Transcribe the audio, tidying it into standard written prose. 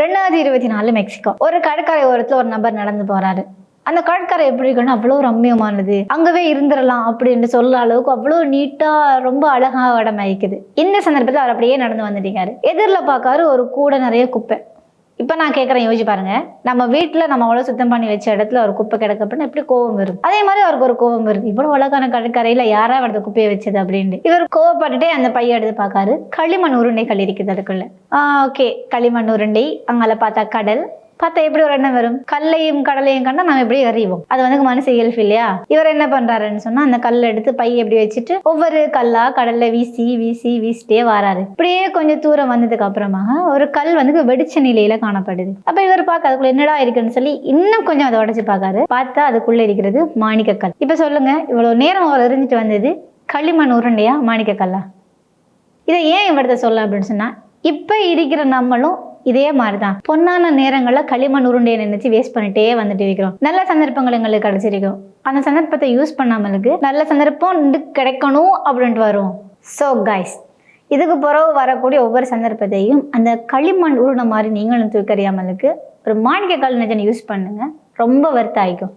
2024 Mexico. ஒரு கடற்கரை ஓரத்துல ஒரு நபர் நடந்து போறாரு. அந்த கடற்கரை எப்படி இருக்குன்னா அவ்வளவு ரம்மியமானது. அங்கவே இருந்துடலாம் அப்படின்னு சொல்ல அளவுக்கு அவ்வளவு நீட்டா ரொம்ப அழகா இடமாயிக்குது. இந்த சந்தர்ப்பத்தில் அவர் அப்படியே நடந்து வந்துட்டீங்க. எதிரில் பார்க்காரு ஒரு கூட நிறைய குப்பை. இப்போ நான் கேட்குறேன், யோசிச்சு பாருங்க. நம்ம வீட்டில் நம்ம அவ்வளோ சுத்தம் பண்ணி வச்ச இடத்துல ஒரு குப்பை கிடக்கு அப்படின்னா எப்படி கோவம் வரும்? அதே மாதிரி அவருக்கு ஒரு கோவம் வருது. இவ்வளோ அழகான கடற்கரையில் யாரா அடுத்த குப்பையை வச்சது அப்படின்ட்டு இவர் கோவப்பட்டுட்டே அந்த பையை எடுத்து பார்க்காரு. களிமண் உருண்டைகள் இருக்குது அதுக்குள்ள. ஓகே, களிமண் உருண்டை. அங்கால பார்த்தா கடல். பார்த்தா எப்படி ஒரு எண்ணம் வரும்? கல்லையும் கடலையும் கண்டா நம்ம எப்படி அறிவோம்? அது வந்து மனசு இயல்பு இல்லையா? இவர் என்ன பண்றாருன்னு சொன்னா அந்த கல்லை எடுத்து பையை எப்படி வச்சுட்டு ஒவ்வொரு கல்லா கடல்ல வீசிட்டே வராரு. இப்படியே கொஞ்சம் தூரம் வந்ததுக்கு அப்புறமா ஒரு கல் வந்து வெடிச்ச நிலையில காணப்படுது. அப்ப இவர் பார்க்க அதுக்குள்ள என்னடா இருக்குன்னு சொல்லி இன்னும் கொஞ்சம் அதை உடைச்சு பார்க்காரு. பார்த்தா அதுக்குள்ள இருக்கிறது மாணிக்க கல். இப்ப சொல்லுங்க, இவ்வளவு நேரம் அவர் எரிஞ்சிட்டு வந்தது களிமண் உருண்டையா மாணிக்க கல்லா? இதை ஏன் இவர்கிட்ட சொல்ல அப்படின்னு சொன்னா, இப்ப இருக்கிற நம்மளும் இதே மாதிரிதான் பொன்னான நேரங்கள்ல களிமண் உருண்டையை நினைச்சு வேஸ்ட் பண்ணிட்டே வந்துட்டு இருக்கிறோம். நல்ல சந்தர்ப்பங்கள் எங்களுக்கு கிடைச்சிருக்கும். அந்த சந்தர்ப்பத்தை யூஸ் பண்ணாமலுக்கு நல்ல சந்தர்ப்பம் கிடைக்கணும் அப்படின்ட்டு வரும். ஸோ கைஸ், இதுக்கு பிறகு வரக்கூடிய ஒவ்வொரு சந்தர்ப்பத்தையும் அந்த களிமண் உருண்டை மாதிரி நீங்களும் தூக்கறியாமலுக்கு ஒரு மாணிக்க கல் நிஜம் யூஸ் பண்ணுங்க. ரொம்ப வருத்த ஆயிக்கும்.